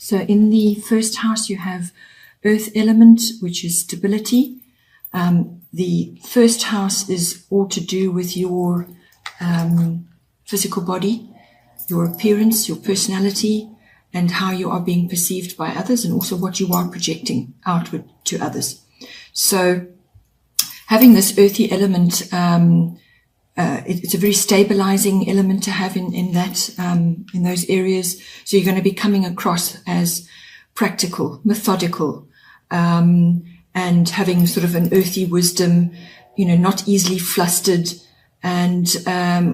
So in the first house, you have earth element, which is stability. The first house is all to do with your physical body, your appearance, your personality, and how you are being perceived by others, and also what you are projecting outward to others. So having this earthy element, it's a very stabilizing element to have in those areas. So you're going to be coming across as practical, methodical, and having sort of an earthy wisdom, not easily flustered, and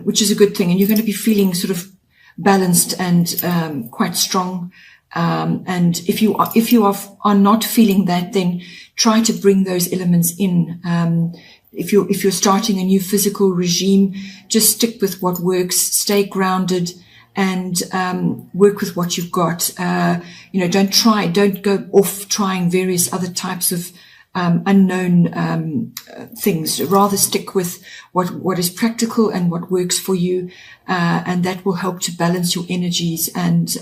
which is a good thing. And you're going to be feeling sort of balanced and quite strong. And if you are not feeling that, then try to bring those elements in. If you're starting a new physical regime, just stick with what works, stay grounded, and work with what you've got. Don't go off trying various other types of unknown things. Rather stick with what is practical and what works for you, and that will help to balance your energies and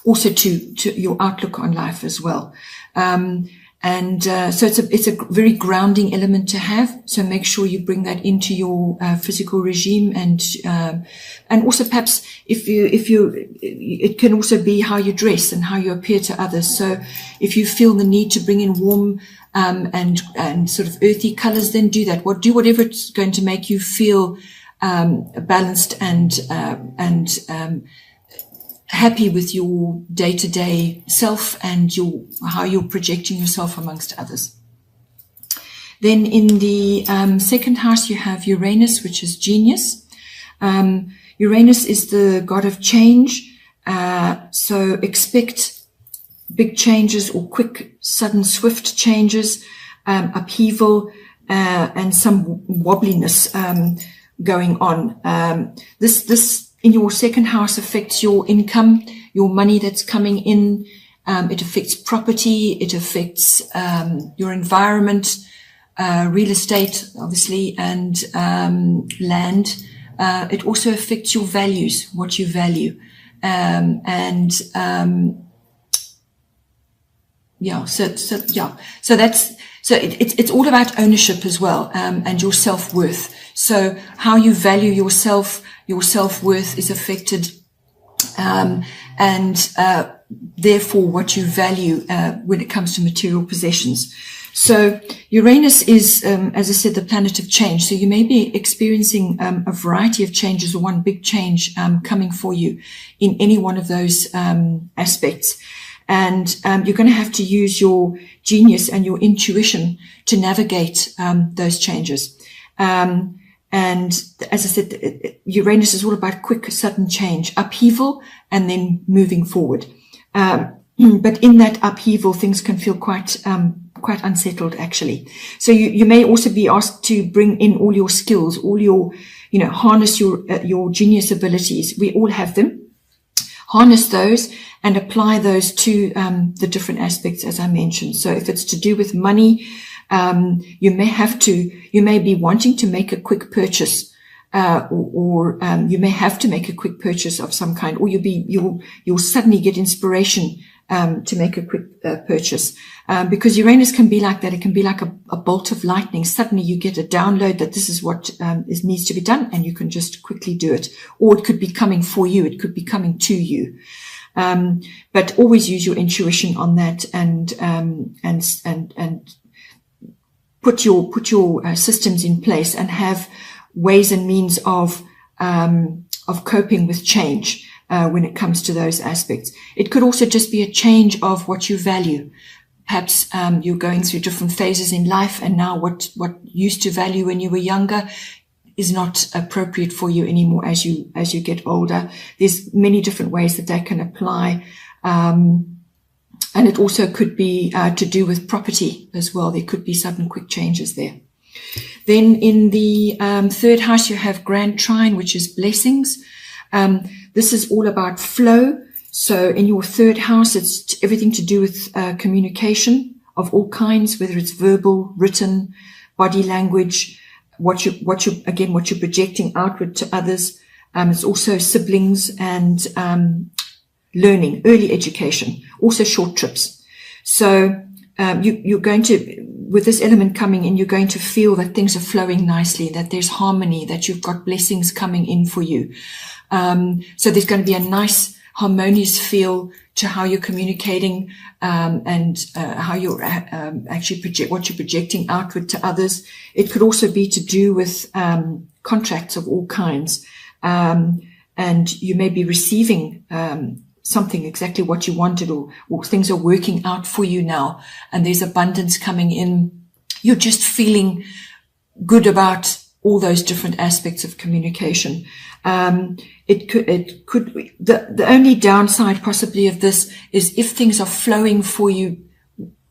also to your outlook on life as well. So it's a very grounding element to have. So make sure you bring that into your physical regime, and also perhaps it can also be how you dress and how you appear to others. So if you feel the need to bring in warm and sort of earthy colors, then do that. Do whatever it's going to make you feel balanced and happy with your day-to-day self and how you're projecting yourself amongst others. Then in the second house, you have Uranus, which is genius. Uranus is the god of change. So expect big changes or quick, sudden, swift changes, upheaval, and some wobbliness going on. This in your second house affects your income, your money that's coming in. It affects property. It affects your environment, real estate, obviously, and land. It also affects your values, what you value. So it's all about ownership as well, and your self-worth. So how you value yourself, your self-worth is affected, and therefore what you value when it comes to material possessions. So Uranus is, as I said, the planet of change. So you may be experiencing a variety of changes, or one big change coming for you in any one of those aspects. And you're going to have to use your genius and your intuition to navigate those changes. And as I said, Uranus is all about quick, sudden change, upheaval, and then moving forward. But in that upheaval, things can feel quite unsettled, actually. So you may also be asked to bring in all your skills, all your, harness your genius abilities. We all have them. Harness those and apply those to the different aspects, as I mentioned. So if it's to do with money, you may be wanting to make a quick purchase, or you may have to make a quick purchase of some kind, or you'll suddenly get inspiration to make a quick purchase, because Uranus can be like that. It can be like a bolt of lightning. Suddenly you get a download that this is what needs to be done, and you can just quickly do it. Or it could be coming for you. It could be coming to you. But always use your intuition on that, and put your systems in place, and have ways and means of coping with change when it comes to those aspects. It could also just be a change of what you value. Perhaps you're going through different phases in life, and now what used to value when you were younger is not appropriate for you anymore as you get older. There's many different ways that can apply. And it also could be to do with property as well. There could be sudden quick changes there. Then in the third house, you have Grand Trine, which is blessings. This is all about flow. So in your third house, it's everything to do with communication of all kinds, whether it's verbal, written, body language, what you're projecting outward to others. It's also siblings and learning, early education, also short trips. So you're going to, with this element coming in, you're going to feel that things are flowing nicely, that there's harmony, that you've got blessings coming in for you. So there's going to be a nice harmonious feel to how you're communicating, and how you're actually what you're projecting outward to others. It could also be to do with contracts of all kinds, and you may be receiving something exactly what you wanted, or things are working out for you now, and there's abundance coming in. You're just feeling good about all those different aspects of communication. It could be the only downside possibly of this is if things are flowing for you,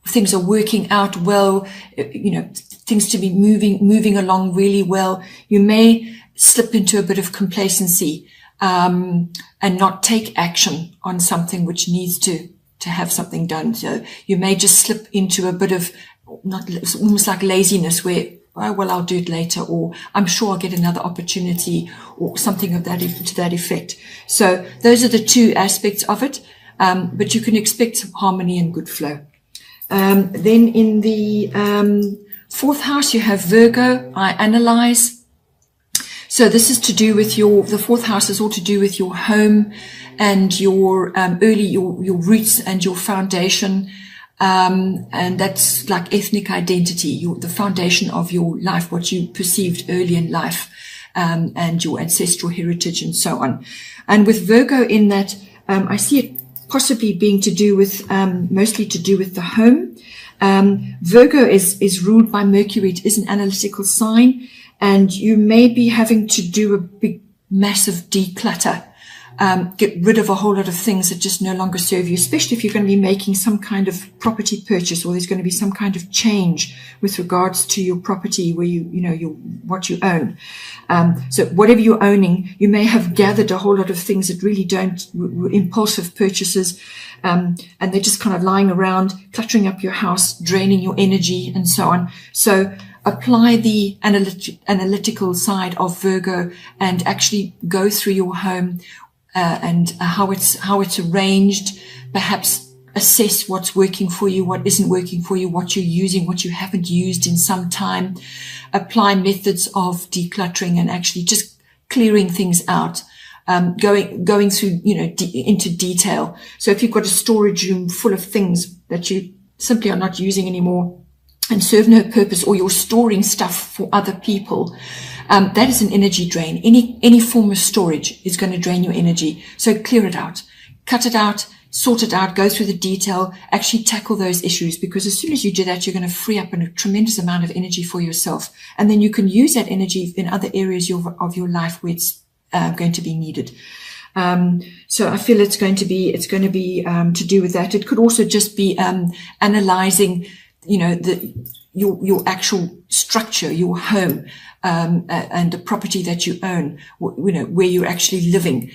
things are working out well, things to be moving along really well, you may slip into a bit of complacency, and not take action on something which needs to have something done. So you may just slip into a bit of almost like laziness, where, oh, well, I'll do it later, or I'm sure I'll get another opportunity, or something of that to that effect. So those are the two aspects of it, but you can expect harmony and good flow. Then in the 4th house, you have Virgo. I analyze. So this is to do with the 4th house is all to do with your home and your your roots and your foundation. And that's like ethnic identity, the foundation of your life, what you perceived early in life, and your ancestral heritage and so on. And with Virgo in that, I see it possibly being to do with, mostly to do with the home. Virgo is ruled by Mercury. It is an analytical sign, and you may be having to do a big, massive declutter. Get rid of a whole lot of things that just no longer serve you, especially if you're going to be making some kind of property purchase, or there's going to be some kind of change with regards to your property where what you own. So whatever you're owning, you may have gathered a whole lot of things that really don't, impulsive purchases, and they're just kind of lying around, cluttering up your house, draining your energy and so on. So apply the analytical side of Virgo and actually go through your home, and how it's arranged, perhaps assess what's working for you, what isn't working for you, what you're using, what you haven't used in some time. Apply methods of decluttering and actually just clearing things out, going through, into detail. So if you've got a storage room full of things that you simply are not using anymore and serve no purpose, or you're storing stuff for other people, that is an energy drain. Any form of storage is going to drain your energy. So clear it out, cut it out, sort it out, go through the detail, actually tackle those issues, because as soon as you do that, you're going to free up a tremendous amount of energy for yourself. And then you can use that energy in other areas of your life where it's going to be needed. So I feel it's going to be to do with that. It could also just be analyzing, your actual structure, your home, and the property that you own, where you're actually living.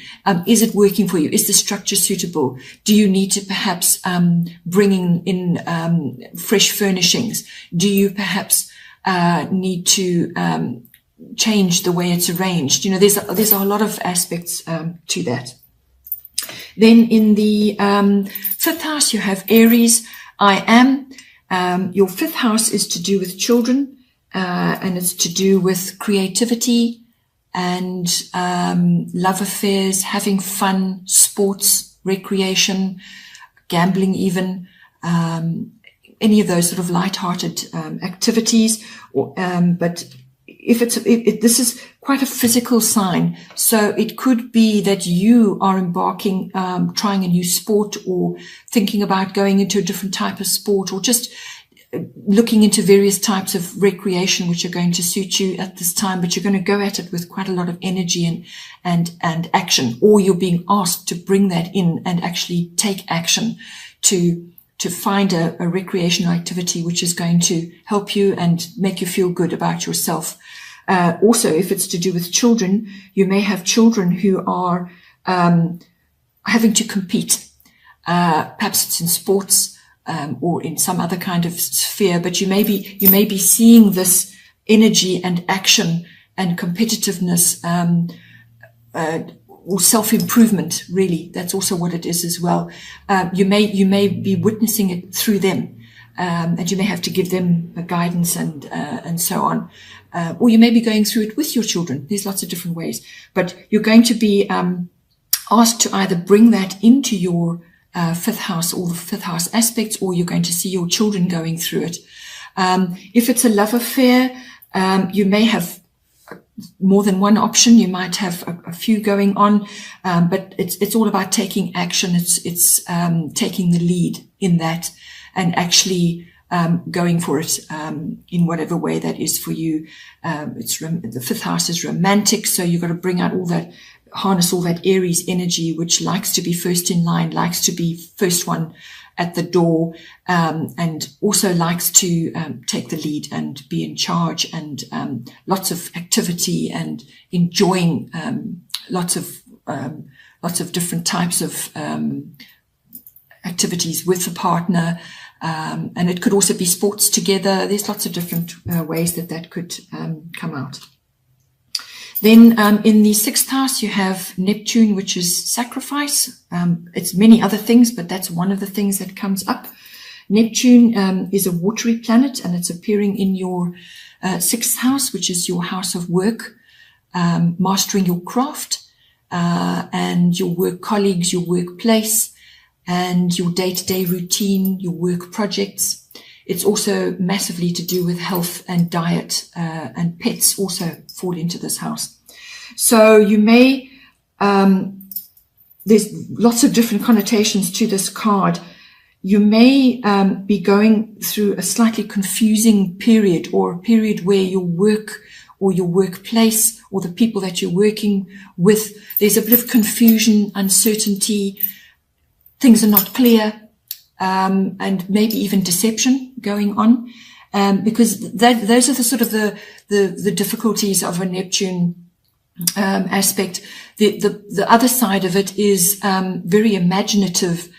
Is it working for you? Is the structure suitable? Do you need to perhaps bring in fresh furnishings? Do you perhaps need to change the way it's arranged? There's a lot of aspects to that. Then in the 5th house, you have Aries. I am. Your 5th house is to do with children, and it's to do with creativity and love affairs, having fun, sports, recreation, gambling even, any of those sort of light-hearted activities. But this is quite a physical sign, so it could be that you are embarking, trying a new sport, or thinking about going into a different type of sport, or just looking into various types of recreation which are going to suit you at this time, but you're going to go at it with quite a lot of energy and action, or you're being asked to bring that in and actually take action to find a recreational activity which is going to help you and make you feel good about yourself. Also, if it's to do with children, you may have children who are having to compete. Perhaps it's in sports, or in some other kind of sphere, but you may be seeing this energy and action and competitiveness or self-improvement, really. That's also what it is as well. You may be witnessing it through them, and you may have to give them guidance and so on. Or you may be going through it with your children. There's lots of different ways. But you're going to be asked to either bring that into your fifth house, or the fifth house aspects, or you're going to see your children going through it. If it's a love affair, you may have more than one option. You might have a few going on, but it's all about taking action. It's taking the lead in that, and actually going for it in whatever way that is for you. The fifth house is romantic, so you've got to bring out all that, harness all that Aries energy, which likes to be first in line, likes to be first one at the door, and also likes to take the lead and be in charge, and lots of activity and enjoying lots of different types of activities with a partner. And it could also be sports together. There's lots of different ways that could come out. Then in the sixth house, you have Neptune, which is sacrifice. It's many other things, but that's one of the things that comes up. Neptune is a watery planet, and it's appearing in your sixth house, which is your house of work, mastering your craft, and your work colleagues, your workplace, and your day-to-day routine, your work projects. It's also massively to do with health and diet, and pets also fall into this house. So you may, there's lots of different connotations to this card. You may be going through a slightly confusing period, or a period where your work or your workplace or the people that you're working with, there's a bit of confusion, uncertainty, things are not clear, and maybe even deception going on, because those are the sort of the difficulties of a Neptune aspect. The other side of it is very imaginative,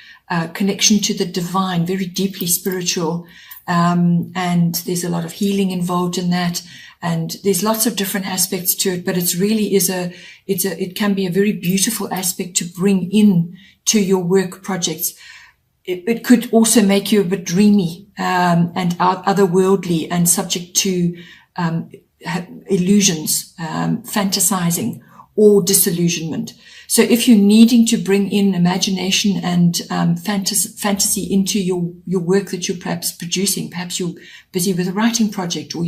connection to the divine, very deeply spiritual, and there's a lot of healing involved in that, and there's lots of different aspects to it. But it's really it can be a very beautiful aspect to bring in to your work projects. It could also make you a bit dreamy and otherworldly, and subject to illusions, fantasizing, or disillusionment. So if you're needing to bring in imagination and fantasy into your work that you're perhaps producing, perhaps you're busy with a writing project, or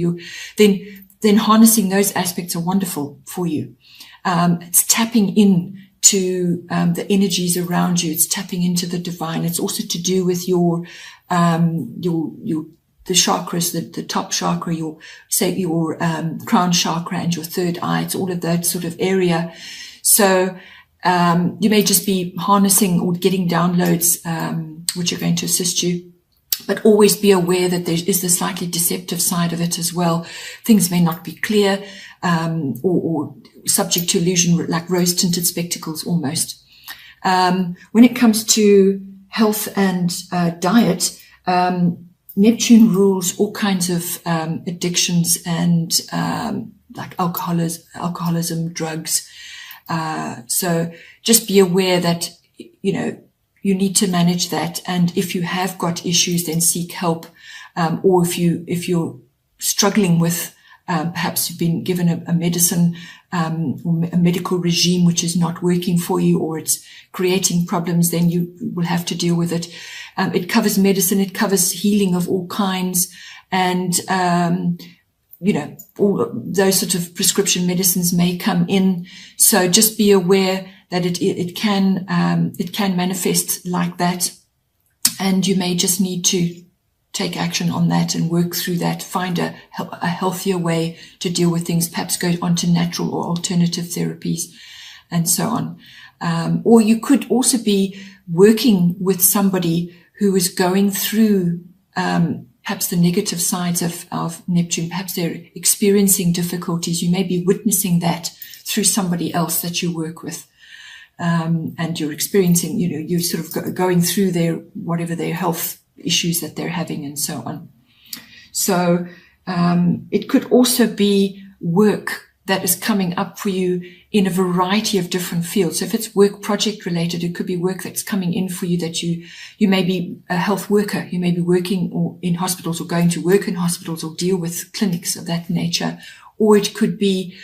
then harnessing those aspects are wonderful for you. It's tapping in to the energies around you. It's tapping into the divine. It's also to do with your the chakras, the top chakra, your crown chakra, and your third eye. It's all of that sort of area. So you may just be harnessing or getting downloads, which are going to assist you. But always be aware that there is the slightly deceptive side of it as well. Things may not be clear, or subject to illusion, like rose-tinted spectacles almost. When it comes to health and diet, Neptune rules all kinds of addictions and like alcoholism, drugs. So just be aware that, you need to manage that. And if you have got issues, then seek help. Or if you're struggling with, perhaps you've been given a medicine, or a medical regime which is not working for you, or it's creating problems, then you will have to deal with it. It covers medicine, it covers healing of all kinds, and all those sort of prescription medicines may come in. So just be aware that it can manifest like that, and you may just need to take action on that and work through that, find a healthier way to deal with things, perhaps go on to natural or alternative therapies and so on. Or you could also be working with somebody who is going through perhaps the negative sides of Neptune. Perhaps they're experiencing difficulties. You may be witnessing that through somebody else that you work with. And you're experiencing, you're sort of going through whatever their health issues that they're having and so on. So it could also be work that is coming up for you in a variety of different fields. So if it's work project related, it could be work that's coming in for you that you may be a health worker. You may be working or in hospitals or going to work in hospitals or deal with clinics of that nature. Or it could be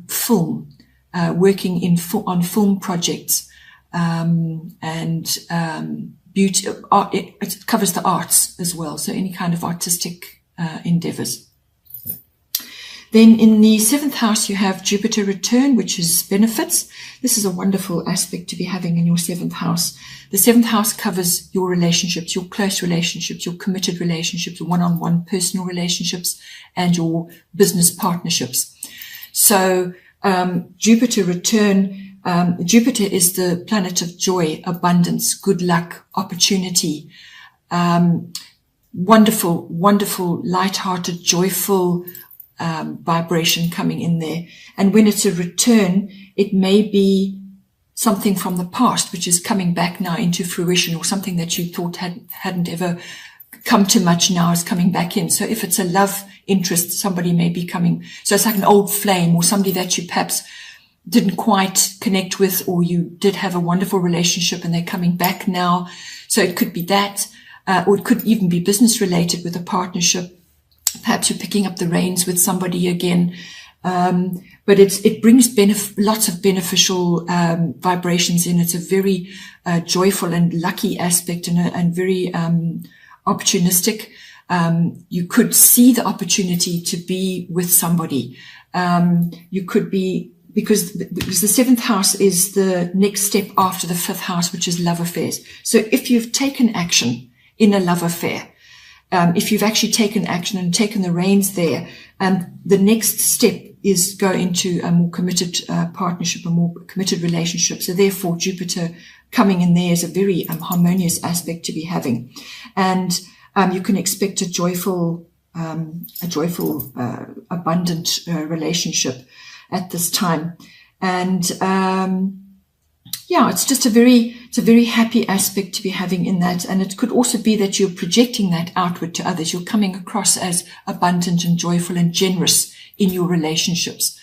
film, working on film projects, and beauty. It covers the arts as well. So any kind of artistic endeavors. Then in the 7th house, you have Jupiter return, which is benefits. This is a wonderful aspect to be having in your 7th house. The 7th house covers your relationships, your close relationships, your committed relationships, one-on-one personal relationships, and your business partnerships. So Jupiter return, Jupiter is the planet of joy, abundance, good luck, opportunity, wonderful, wonderful, light-hearted, joyful vibration coming in there. And when it's a return, it may be something from the past which is coming back now into fruition, or something that you thought hadn't ever come to much now is coming back in. So if it's a love interest, somebody may be coming. So it's like an old flame, or somebody that you perhaps didn't quite connect with, or you did have a wonderful relationship and they're coming back now. So it could be that, or it could even be business related with a partnership. Perhaps you're picking up the reins with somebody again. But it brings lots of beneficial vibrations in. It's a very joyful and lucky aspect, and very opportunistic. You could see the opportunity to be with somebody. You could be, because the 7th house is the next step after the 5th house, which is love affairs. So if you've taken action in a love affair, if you've actually taken action and taken the reins there, the next step is go into a more committed partnership, a more committed relationship. So therefore, Jupiter coming in there is a very harmonious aspect to be having. And you can expect a joyful, abundant relationship at this time. And yeah, it's just a very happy aspect to be having in that. And it could also be that you're projecting that outward to others. You're coming across as abundant and joyful and generous in your relationships.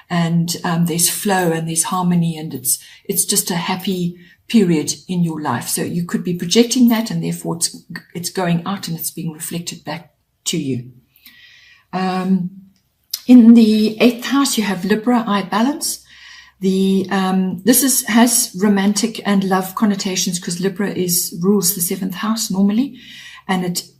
And there's flow and there's harmony, and it's just a happy period in your life. So you could be projecting that, and therefore it's going out and it's being reflected back to you. In the 8th house, you have Libra, I balance. This has romantic and love connotations, because Libra rules the 7th house normally, and it's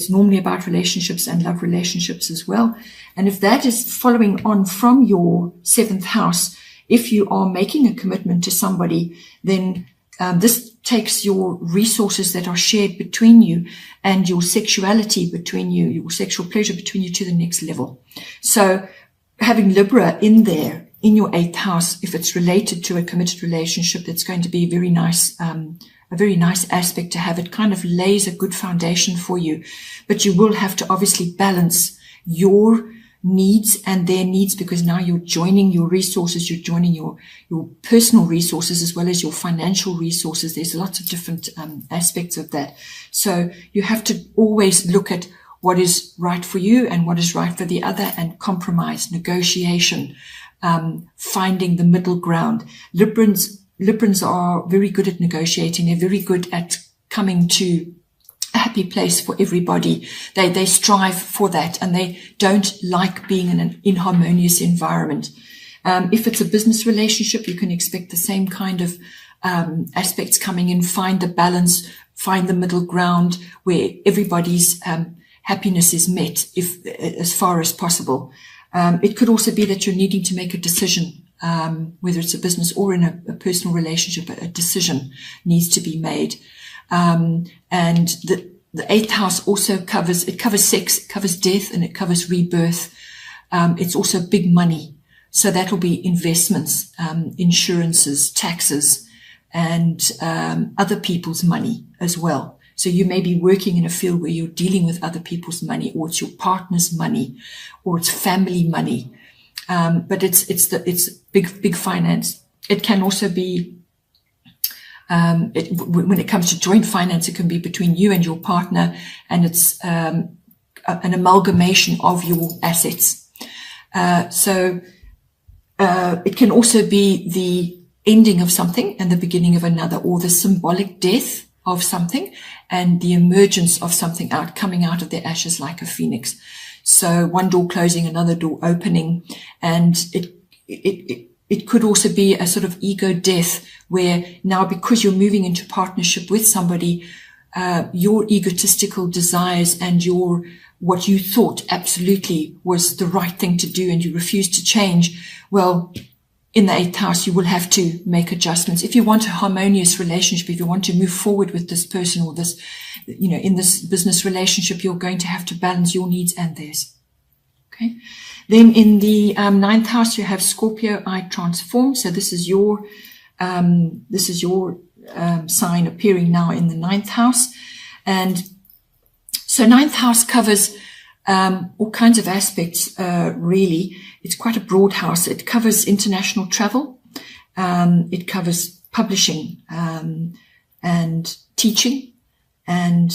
normally about relationships and love relationships as well. And if that is following on from your 7th house, if you are making a commitment to somebody, then this takes your resources that are shared between you and your sexuality between you, your sexual pleasure between you, to the next level. So having Libra in there, in your 8th house, if it's related to a committed relationship, that's going to be a very nice aspect to have. It kind of lays a good foundation for you, but you will have to obviously balance your needs and their needs, because now you're joining your resources, you're joining your personal resources as well as your financial resources. There's lots of different aspects of that. So you have to always look at what is right for you and what is right for the other, and compromise, negotiation, finding the middle ground. Librans are very good at negotiating. They're very good at coming to a happy place for everybody. They strive for that, and they don't like being in an inharmonious environment. If it's a business relationship, you can expect the same kind of aspects coming in. Find the balance, find the middle ground where everybody's happiness is met, as far as possible. It could also be that you're needing to make a decision, whether it's a business or in a personal relationship. A decision needs to be made. And the 8th house also covers sex, it covers death, and it covers rebirth. It's also big money. So that'll be investments, insurances, taxes, and other people's money as well. So you may be working in a field where you're dealing with other people's money, or it's your partner's money, or it's family money. But it's big finance. It can also be, when it comes to joint finance, it can be between you and your partner, and it's an amalgamation of your assets. So it can also be the ending of something and the beginning of another, or the symbolic death of something and the emergence of something coming out of the ashes like a phoenix. So one door closing, another door opening, and it could also be a sort of ego death, where now, because you're moving into partnership with somebody, your egotistical desires and what you thought absolutely was the right thing to do and you refuse to change, well, in the 8th house, you will have to make adjustments. If you want a harmonious relationship, if you want to move forward with this person or this, in this business relationship, you're going to have to balance your needs and theirs. Okay. Then in the 9th house, you have Scorpio, I transform. So this is your sign appearing now in the 9th house. And so 9th house covers all kinds of aspects, really. It's quite a broad house. It covers international travel. It covers publishing and teaching and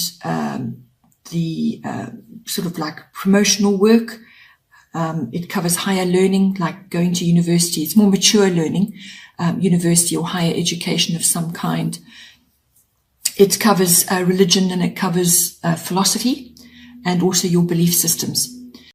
the sort of like promotional work. It covers higher learning, like going to university. It's more mature learning, university or higher education of some kind. It covers religion, and it covers philosophy, and also your belief systems.